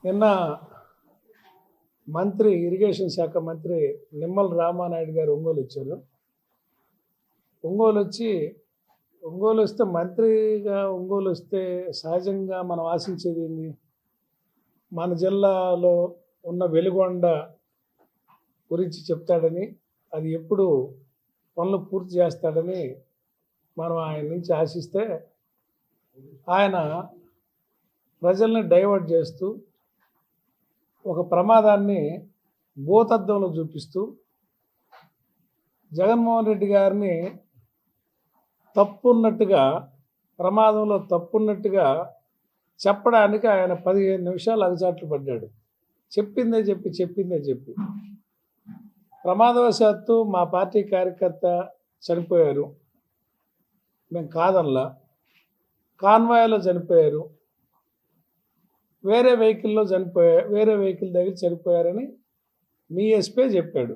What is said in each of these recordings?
నిన్న మంత్రి ఇరిగేషన్ శాఖ మంత్రి నిమ్మల రామానాయుడు గారు ఒంగోలు వచ్చారు. ఒంగోలు వస్తే మంత్రిగా ఒంగోలు వస్తే సహజంగా మనం ఆశించేది ఏంది? మన జిల్లాలో ఉన్న వెలుగొండ గురించి చెప్తాడని, అది ఎప్పుడు పనులు పూర్తి చేస్తాడని మనం ఆయన నుంచి ఆశిస్తే, ఆయన ప్రజల్ని డైవర్ట్ చేస్తూ ఒక ప్రమాదాన్ని భూతద్దంలో చూపిస్తూ జగన్మోహన్ రెడ్డి గారిని తప్పున్నట్టుగా, ప్రమాదంలో తప్పున్నట్టుగా చెప్పడానికి ఆయన 15 నిమిషాలు అగచాట్లు పడ్డాడు. చెప్పిందే చెప్పి ప్రమాదవశాత్తు మా పార్టీ కార్యకర్త చనిపోయారు, మేము కాదనలా. కాన్వాయ్లో చనిపోయారు, వేరే వెహికల్ దగ్గర చనిపోయారని మీ ఎస్పీ చెప్పాడు.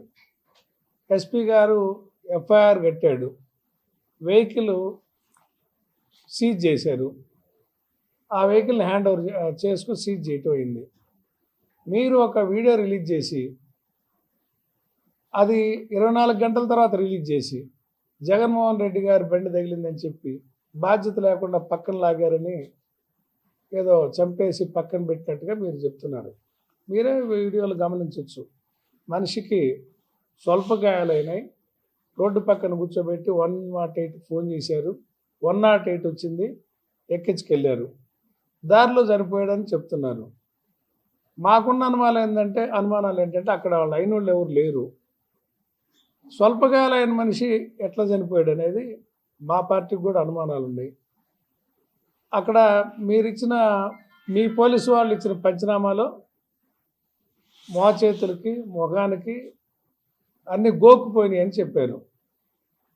ఎస్పీ గారు ఎఫ్ఐఆర్ కట్టాడు, వెహికల్ సీజ్ చేశారు. ఆ వెహికల్ని హ్యాండ్ ఓవర్ చేసుకుని సీజ్ చేయటం అయింది. మీరు ఒక వీడియో రిలీజ్ చేసి, అది 24 గంటల తర్వాత రిలీజ్ చేసి, జగన్మోహన్ రెడ్డి గారి బండి తగిలిందని చెప్పి బాధ్యత లేకుండా పక్కన లాగారని, ఏదో చంపేసి పక్కన పెట్టినట్టుగా మీరు చెప్తున్నారు. మీరే వీడియోలు గమనించవచ్చు. మనిషికి స్వల్ప గాయాలైనాయి, రోడ్డు పక్కన కూర్చోబెట్టి 108 ఫోన్ చేశారు, 108 వచ్చింది, ఎక్కించుకెళ్ళారు, దారిలో చనిపోయాడని చెప్తున్నారు. మాకున్న అనుమానాలు ఏంటంటే అక్కడ వాళ్ళ అయిన వాళ్ళు ఎవరు లేరు. స్వల్పగాలైన మనిషి ఎట్లా చనిపోయాడు అనేది మా పార్టీకి కూడా అనుమానాలు ఉన్నాయి. అక్కడ మీ పోలీసు వాళ్ళు ఇచ్చిన పంచనామాలో మోచేతులకి, ముఖానికి అన్నీ గోక్కుపోయినాయి అని చెప్పారు.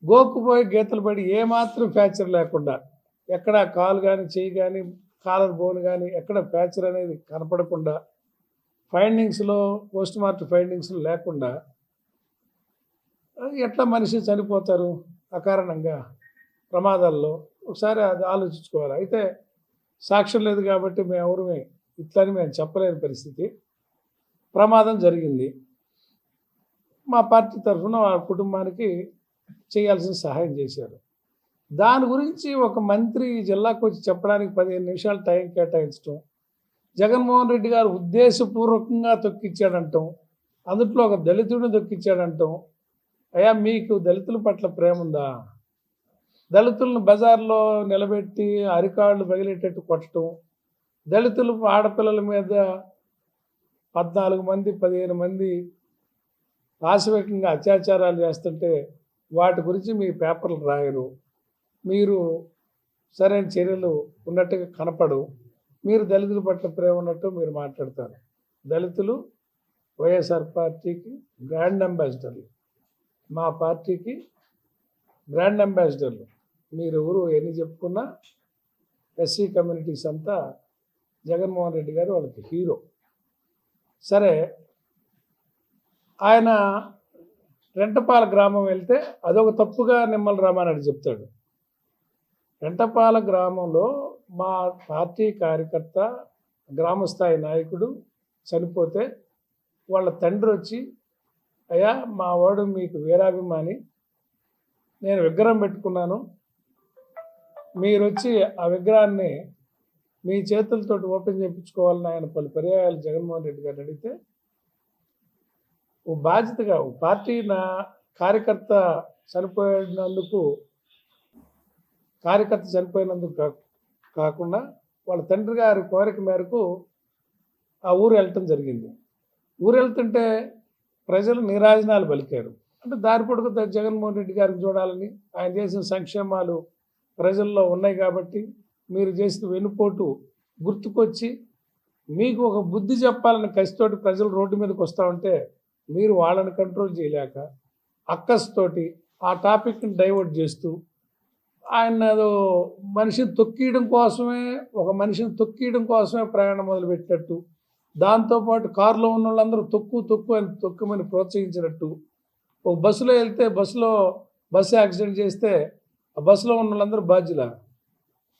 గోక్కుపోయి గీతలు పడి ఏమాత్రం ఫ్రాక్చర్ లేకుండా, ఎక్కడ కాలు కానీ, చెయ్యి కానీ, కాలర్ బోన్ కానీ ఎక్కడ ఫ్రాక్చర్ అనేది కనపడకుండా, పోస్ట్ మార్టం ఫైండింగ్స్లో లేకుండా ఎట్లా మనిషి చనిపోతారు అకారణంగా ప్రమాదాల్లో? ఒకసారి అది ఆలోచించుకోవాలి. అయితే సాక్ష్యం లేదు కాబట్టి మేము చెప్పలేని పరిస్థితి. ప్రమాదం జరిగింది, మా పార్టీ తరఫున ఆ కుటుంబానికి చేయాల్సిన సహాయం చేశారు. దాని గురించి ఒక మంత్రి జిల్లాకు వచ్చి చెప్పడానికి 15 నిమిషాలు టైం కేటాయించడం, జగన్మోహన్ రెడ్డి గారు ఉద్దేశపూర్వకంగా తొక్కిచ్చాడంటాం, అందుట్లో ఒక దళితుడిని తొక్కిచ్చాడంటాం. అయ్యా, మీకు దళితుల పట్ల ప్రేమ ఉందా? దళితులను బజార్లో నిలబెట్టి అరికాళ్ళు పగిలేటట్టు కొట్టడం, దళితులు ఆడపిల్లల మీద 14 మంది 15 మంది పాశవికంగా అత్యాచారాలు చేస్తుంటే వాటి గురించి మీ పేపర్లు రాయరు, మీరు సరైన చర్యలు ఉన్నట్టుగా కనపడు. మీరు దళితుల పట్ల ప్రేమ ఉన్నట్టు మీరు మాట్లాడతారు. దళితులు వైఎస్ఆర్ పార్టీకి బ్రాండ్ అంబాసిడర్లు, మా పార్టీకి బ్రాండ్ అంబాసిడర్లు. మీరు ఎవరు ఎన్ని చెప్పుకున్నా ఎస్సీ కమ్యూనిటీస్ అంతా జగన్మోహన్ రెడ్డి గారు వాళ్ళకి హీరో. సరే, ఆయన రెంటపాల గ్రామం వెళ్తే అదొక తప్పుగా నిమ్మల రామానాయుడు చెప్తాడు. రెంటపాల గ్రామంలో మా పార్టీ కార్యకర్త, గ్రామస్థాయి నాయకుడు చనిపోతే వాళ్ళ తండ్రి వచ్చి, అయ్యా మా వాడు మీకు వీరాభిమాని, నేను విగ్రహం పెట్టుకున్నాను, మీరు వచ్చి ఆ విగ్రహాన్ని మీ చేతులతో ఓపెన్ చేయించుకోవాలని ఆయన పలు పర్యాయాలు జగన్మోహన్ రెడ్డి గారిని అడిగితే, ఓ బాధ్యతగా ఓ పార్టీ కార్యకర్త చనిపోయినందుకు కాకుండా వాళ్ళ తండ్రి గారి కోరిక మేరకు ఆ ఊరు వెళ్ళటం జరిగింది. ఊరు వెళ్తుంటే ప్రజలు నీరాజనాలు పలికారు. అంటే దారి పొడుగు జగన్మోహన్ రెడ్డి గారిని చూడాలని, ఆయన చేసిన సంక్షేమాలు ప్రజల్లో ఉన్నాయి కాబట్టి, మీరు చేసిన వెన్నుపోటు గుర్తుకొచ్చి మీకు ఒక బుద్ధి చెప్పాలని కసితోటి ప్రజలు రోడ్డు మీదకి వస్తూ ఉంటే, మీరు వాళ్ళని కంట్రోల్ చేయలేక అక్కస్తోటి ఆ టాపిక్ని డైవర్ట్ చేస్తూ, ఆయన ఒక మనిషిని తొక్కియడం కోసమే ప్రయాణం మొదలుపెట్టినట్టు, దాంతోపాటు కారులో ఉన్న వాళ్ళందరూ తొక్కుమని ప్రోత్సహించినట్టు, ఒక బస్సులో వెళ్తే బస్సు యాక్సిడెంట్ చేస్తే ఆ బస్సులో ఉన్న వాళ్ళందరూ బాధ్యులా?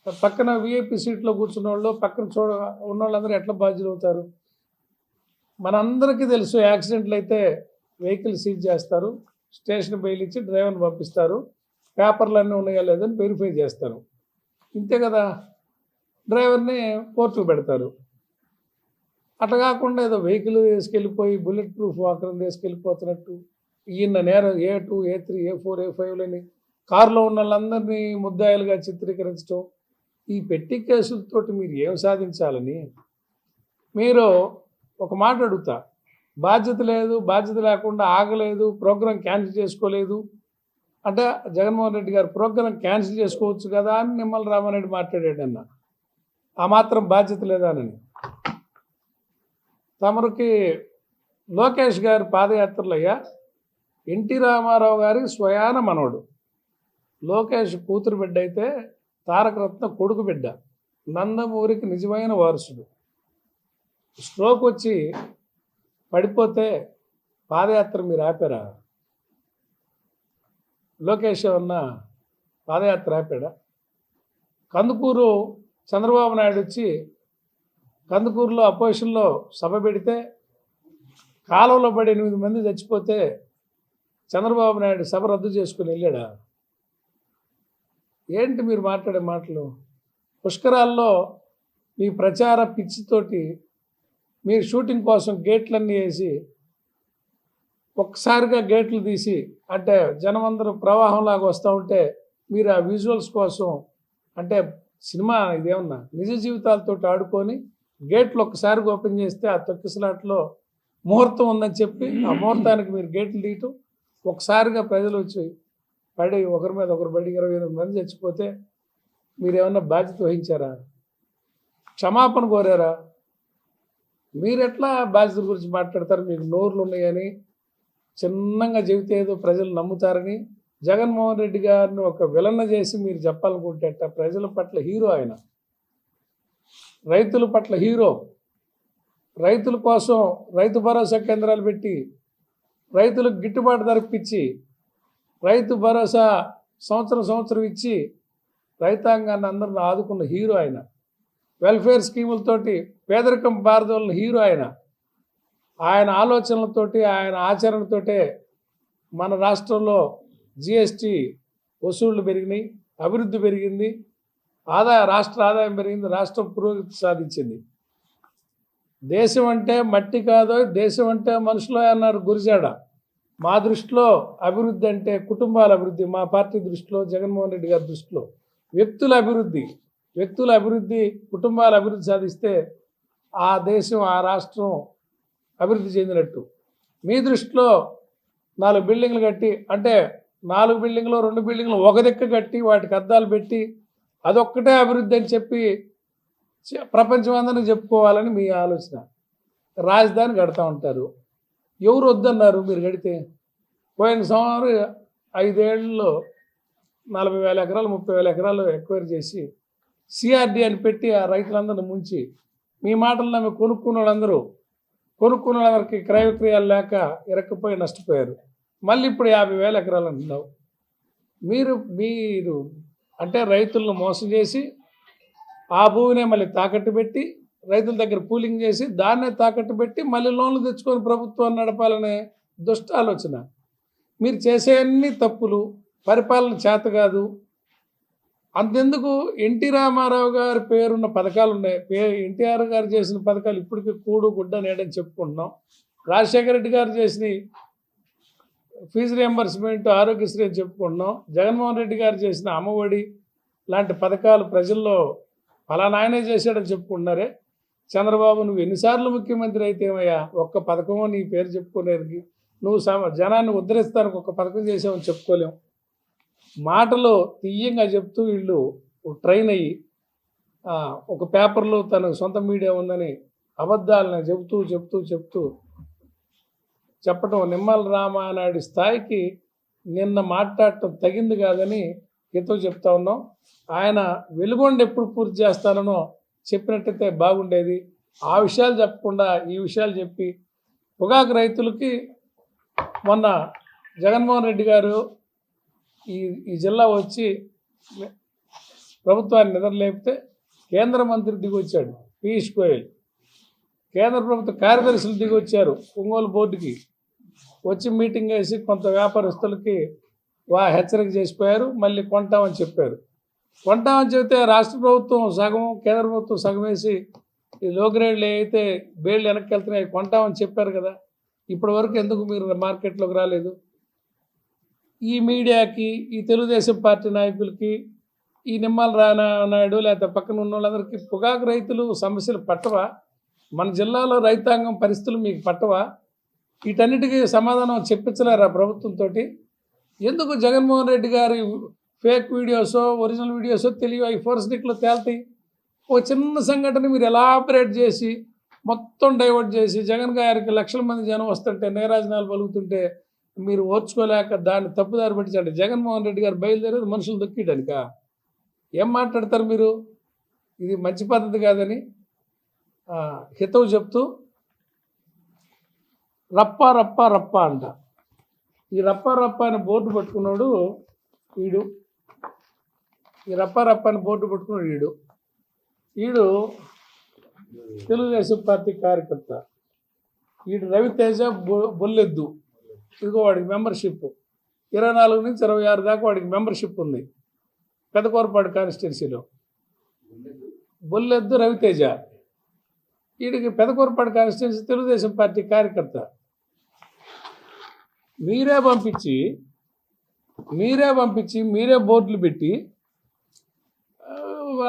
పక్కన విఐపి సీట్లో కూర్చున్న వాళ్ళు, పక్కన ఉన్న వాళ్ళందరూ ఎట్లా బాధ్యులు అవుతారు? మనందరికీ తెలుసు యాక్సిడెంట్లు అయితే వెహికల్ సీజ్ చేస్తారు, స్టేషన్ బెయిల్ ఇచ్చి డ్రైవర్ని పంపిస్తారు, పేపర్లు అన్నీ ఉన్నాయా లేదని వెరిఫై చేస్తారు. ఇంతే కదా, డ్రైవర్ని కోర్టుకు పెడతారు. అట్లా కాకుండా ఏదో వెహికల్ తీసుకెళ్ళిపోయి బుల్లెట్ ప్రూఫ్ వాకరం తీసుకెళ్ళిపోతున్నట్టు ఈయన నేరం A2, A3, A4, A5లని కారులో ఉన్న వాళ్ళందరినీ ముద్దాయిలుగా చిత్రీకరించడం, ఈ పెట్టి కేసులతోటి మీరు ఏం సాధించాలని. మీరు ఒక మాట అడుగుతా, బాధ్యత లేదు, బాధ్యత లేకుండా ఆగలేదు, ప్రోగ్రాం క్యాన్సిల్ చేసుకోలేదు అంటే జగన్మోహన్ రెడ్డి గారు ప్రోగ్రాం క్యాన్సిల్ చేసుకోవచ్చు కదా అని నిమ్మల రామారెడ్డి మాట్లాడాడన్న. ఆ మాత్రం బాధ్యత లేదా అని. తమరికి లోకేష్ గారి పాదయాత్రలయ్యా ఎన్టీ రామారావు గారి స్వయాన మనవడు, లోకేష్ కూతురు బిడ్డ అయితే తారకరత్న కొడుకు బిడ్డ, నందమూరికి నిజమైన వారసుడు. స్ట్రోక్ వచ్చి పడిపోతే పాదయాత్ర మీరు ఆపారా? లోకేష్ ఏమన్నా పాదయాత్ర ఆపాడా? కందుకూరు చంద్రబాబు నాయుడు వచ్చి కందుకూరులో అపోజిషన్లో సభ పెడితే కాలంలో పడి 8 మంది చచ్చిపోతే చంద్రబాబు నాయుడు సభ రద్దు చేసుకుని వెళ్ళాడా? ఏంటి మీరు మాట్లాడే మాటలు? పుష్కరాల్లో మీ ప్రచార పిచ్చితోటి మీరు షూటింగ్ కోసం గేట్లన్నీ వేసి ఒక్కసారిగా గేట్లు తీసి అంటే జనమందరూ ప్రవాహంలాగా వస్తూ ఉంటే మీరు ఆ విజువల్స్ కోసం అంటే సినిమా ఇదేమన్నా నిజ జీవితాలతో ఆడుకొని గేట్లు ఒక్కసారిగా ఓపెన్ చేస్తే ఆ తొక్కిసలాట్లో ముహూర్తం ఉందని చెప్పి ఆ ముహూర్తానికి మీరు గేట్లు తీయటం, ఒకసారిగా ప్రజలు వచ్చి పడి ఒకరి మీద ఒకరు పడి 28 మంది చచ్చిపోతే మీరేమన్నా బాధ్యత వహించారా? క్షమాపణ కోరారా? మీరు ఎట్లా బాధ్యతల గురించి మాట్లాడతారు? మీకు నోర్లు ఉన్నాయని చిన్నంగా చెబితే ఏదో ప్రజలు నమ్ముతారని జగన్మోహన్ రెడ్డి గారిని ఒక విలన్న చేసి మీరు చెప్పాలనుకుంటే ప్రజల పట్ల హీరో ఆయన, రైతుల పట్ల హీరో. రైతుల కోసం రైతు భరోసా కేంద్రాలు పెట్టి రైతులకు గిట్టుబాటు ధర ఇప్పించి రైతు భరోసా సంవత్సరం ఇచ్చి రైతాంగాన్ని అందరిని ఆదుకున్న హీరో ఆయన. వెల్ఫేర్ స్కీములతోటి పేదరికం బారదోలిన హీరో ఆయన. ఆయన ఆలోచనలతోటి ఆయన ఆచరణతోటే మన రాష్ట్రంలో GST వసూళ్లు పెరిగినాయి, అభివృద్ధి పెరిగింది, రాష్ట్ర ఆదాయం పెరిగింది, రాష్ట్రం పురోగతి సాధించింది. దేశం అంటే మట్టి కాదో, దేశం అంటే మనుషులో అన్నారు గురిజాడ. మా దృష్టిలో అభివృద్ధి అంటే కుటుంబాల అభివృద్ధి, మా పార్టీ దృష్టిలో, జగన్మోహన్ రెడ్డి గారి దృష్టిలో వ్యక్తుల అభివృద్ధి, కుటుంబాల అభివృద్ధి సాధిస్తే ఆ దేశం ఆ రాష్ట్రం అభివృద్ధి చెందినట్టు. మీ దృష్టిలో 4 బిల్డింగ్లు కట్టి అంటే 4 బిల్డింగ్లు 2 బిల్డింగ్లు ఒక దిక్కు కట్టి వాటికి అద్దాలు పెట్టి అదొక్కటే అభివృద్ధి అని చెప్పి ప్రపంచం అందరినీ చెప్పుకోవాలని మీ ఆలోచన. రాజధాని కడతా ఉంటారు. ఎవరు వద్దన్నారు మీరు కడితే? పోయిన సంవత్సరం 5 ఏళ్లలో 40,000 ఎకరాలు 30,000 ఎకరాలు ఎక్వైర్ చేసి CRD అని పెట్టి ఆ రైతులందరిని ముంచి మీ మాటలు నమ్మి కొనుక్కున్న వాళ్ళందరికీ క్రయ విక్రయాలు లేక ఇరక్కపోయి నష్టపోయారు. మళ్ళీ ఇప్పుడు 50,000 ఎకరాలు అంటున్నావు. మీరు అంటే రైతులను మోసం చేసి ఆ భూమినే మళ్ళీ తాకట్టు పెట్టి రైతుల దగ్గర పూలింగ్ చేసి దాన్నే తాకట్టు పెట్టి మళ్ళీ లోన్లు తెచ్చుకొని ప్రభుత్వాన్ని నడపాలనే దుష్ట ఆలోచన. మీరు చేసే అన్ని తప్పులు, పరిపాలన చేత కాదు. అంతెందుకు ఎన్టీ రామారావు గారి పేరున్న పథకాలు ఉన్నాయి, ఎన్టీఆర్ గారు చేసిన పథకాలు ఇప్పటికీ కూడు గుడ్డ నేడని చెప్పుకుంటున్నాం. రాజశేఖర రెడ్డి గారు చేసిన ఫీజు రియంబర్స్మెంట్, ఆరోగ్యశ్రీ అని చెప్పుకుంటున్నాం. జగన్మోహన్ రెడ్డి గారు చేసిన అమ్మఒడి లాంటి పథకాలు ప్రజల్లో ఫలానా ఆయనే చేశాడని చెప్పుకుంటున్నారే. చంద్రబాబు నువ్వు ఎన్నిసార్లు ముఖ్యమంత్రి అయితే ఏమయ్యా, ఒక్క పథకమో నీ పేరు చెప్పుకోలేరికి, నువ్వు జనాన్ని ఉద్ధరిస్తానికి ఒక్క పథకం చేసావని చెప్పుకోలేం. మాటలు తీయంగా చెప్తూ వీళ్ళు ట్రైన్ అయ్యి ఒక పేపర్లో తన సొంత మీడియా ఉందని అబద్ధాలను చెప్తూ చెప్పటం నిమ్మల రామానాయుడు స్థాయికి నిన్న మాట్లాడటం తగింది కాదని హితవు చెప్తా ఉన్నాం. ఆయన వెలుగొండ ఎప్పుడు పూర్తి చేస్తానో చెప్పినట్టయితే బాగుండేది. ఆ విషయాలు చెప్పకుండా ఈ విషయాలు చెప్పి పొగాకు రైతులకి మొన్న జగన్మోహన్ రెడ్డి గారు ఈ జిల్లా వచ్చి ప్రభుత్వాన్ని నిద్రలేపితే కేంద్ర మంత్రి దిగొచ్చాడు పీయూష్ గోయల్. కేంద్ర ప్రభుత్వ కార్యదర్శులు దిగి వచ్చారు ఒంగోలు బోర్డుకి, వచ్చి మీటింగ్ వేసి కొంత వ్యాపారస్తులకి హెచ్చరిక చేసిపోయారు. మళ్ళీ కొంటామని చెప్పారు. కొంటామని చెబితే రాష్ట్ర ప్రభుత్వం సగం, కేంద్ర ప్రభుత్వం సగం వేసి ఈ లో గ్రేడ్లు అయితే బేళ్ళు వెనక్కి వెళ్తున్నాయి కొంటామని చెప్పారు కదా. ఇప్పటి వరకు ఎందుకు మీరు మార్కెట్లోకి రాలేదు? ఈ మీడియాకి, ఈ తెలుగుదేశం పార్టీ నాయకులకి, ఈ నిమ్మల నాయుడు లేకపోతే పక్కన ఉన్న వాళ్ళందరికీ పొగాకు రైతులు సమస్యలు పట్టవా? మన జిల్లాలో రైతాంగం పరిస్థితులు మీకు పట్టవా? వీటన్నిటికీ సమాధానం చెప్పించలేరా ప్రభుత్వంతో? ఎందుకు జగన్మోహన్ రెడ్డి గారి ఫేక్ వీడియోసో ఒరిజినల్ వీడియోసో తెలియవు, అవి ఫోర్స్నిక్లో తేల్తాయి. ఒక చిన్న సంఘటన మీరు ఎలాబరేట్ చేసి మొత్తం డైవర్ట్ చేసి జగన్ గారికి లక్షల మంది జనం వస్తుంటే నీరాజనాలు పలుకుతుంటే మీరు ఓర్చుకోలేక దాన్ని తప్పుదారి పట్టించండి. జగన్మోహన్ రెడ్డి గారు బయలుదేరేది మనుషులు దొక్కియడానిక? ఏం మాట్లాడతారు మీరు? ఇది మంచి పద్ధతి కాదని హితవు చెప్తూ రప్ప రప్ప రప్ప అంట. ఈ రప్ప రప్ప అని బోర్డు పట్టుకున్నాడు వీడు. ఈ రప్ప రప్ప అని బోర్డు పట్టుకున్నాడు వీడు తెలుగుదేశం పార్టీ కార్యకర్త. వీడు రవితేజ బొల్లెద్దు. ఇదిగో వాడికి మెంబర్షిప్ 24 నుంచి 26 దాకా వాడికి మెంబర్షిప్ ఉంది పెదకూరపాడు కాన్స్టిట్యున్సీలో. బొల్లెద్దు రవితేజ. వీడికి పెదకూరపాడు కాన్స్టిట్యున్సీ తెలుగుదేశం పార్టీ కార్యకర్త. మీరే పంపించి మీరే బోర్డులు పెట్టి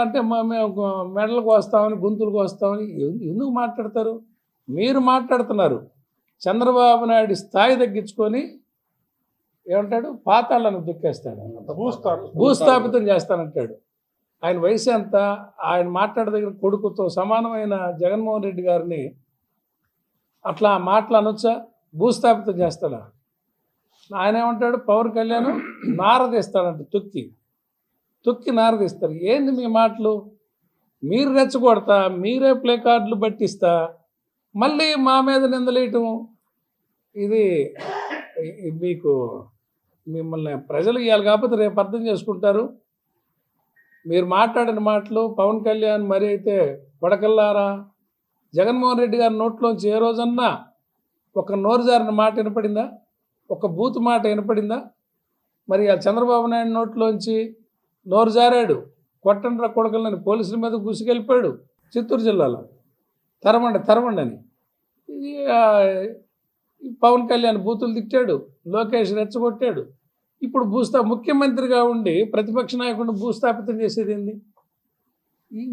అంటే మేము మెడలకు వస్తామని, గొంతులకు వస్తామని ఎందుకు మాట్లాడతారు? మీరు మాట్లాడుతున్నారు. చంద్రబాబు నాయుడు స్థాయి తగ్గించుకొని ఏమంటాడు, పాతాళాన్ని దుక్కేస్తాడు, భూస్థాపితం చేస్తానంటాడు. ఆయన వయసు ఎంత? ఆయన మాట్లాడదగిన కొడుకుతో సమానమైన జగన్మోహన్ రెడ్డి గారిని అట్లా మాటలనొచ్చా? భూస్థాపితం చేస్తాడా? ఆయన ఏమంటాడు, పవన్ కళ్యాణ్ నారదీస్తాడంట, తొక్కి నారదీస్తారు. ఏంది మీ మాటలు? మీరు రెచ్చగొడతా, మీరే ప్లే కార్డులు పట్టిస్తా, మళ్ళీ మా మీద నిందలేయటం. ఇది మీకు మిమ్మల్ని ప్రజలు ఇవ్వాలి కాకపోతే రేపు అర్థం చేసుకుంటారు. మీరు మాట్లాడిన మాటలు పవన్ కళ్యాణ్ మరి అయితే కొడకల్లారా. జగన్మోహన్ రెడ్డి గారి నోట్లోంచి ఏ రోజన్నా ఒక నోరు జారిన మాట వినపడిందా? ఒక బూతు మాట వినపడిందా? మరి ఆ చంద్రబాబు నాయుడు నోట్లోంచి నోరు జారాడు, కొట్టండ్ర కొడకలని పోలీసుల మీద గుసికెళ్ళిపోయాడు చిత్తూరు జిల్లాలో. తరమండి అని పవన్ కళ్యాణ్ బూతులు తిట్టాడు, లోకేష్ రెచ్చగొట్టాడు. ఇప్పుడు ముఖ్యమంత్రిగా ఉండి ప్రతిపక్ష నాయకుడిని భూస్థాపితం చేసేది ఏంది?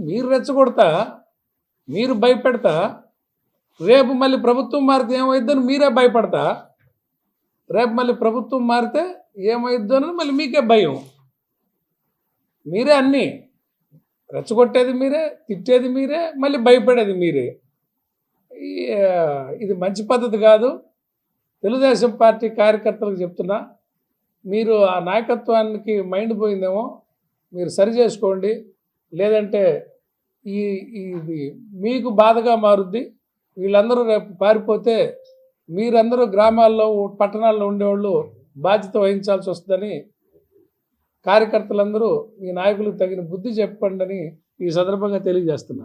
మీరు రెచ్చగొడతా, మీరు భయపెడతా, రేపు మళ్ళీ ప్రభుత్వం మారితే ఏమైద్దని మీరే భయపడతా. రేపు మళ్ళీ ప్రభుత్వం మారితే ఏమైద్దో అని మళ్ళీ మీకే భయం. మీరే అన్నీ రెచ్చగొట్టేది మీరే, తిట్టేది మీరే, మళ్ళీ భయపడేది మీరే. ఇది మంచి పద్ధతి కాదు. తెలుగుదేశం పార్టీ కార్యకర్తలకు చెప్తున్నా, మీరు ఆ నాయకత్వానికి మైండ్ పోయిందేమో, మీరు సరి చేసుకోండి. లేదంటే ఇది మీకు బాధగా మారుద్ది. వీళ్ళందరూ రేపు పారిపోతే మీరందరూ గ్రామాల్లో, పట్టణాల్లో ఉండేవాళ్ళు బాధ్యత వహించాల్సి వస్తుందని కార్యకర్తలందరూ ఈ నాయకులకు తగిన బుద్ధి చెప్పండి అని ఈ సందర్భంగా తెలియజేస్తున్నా.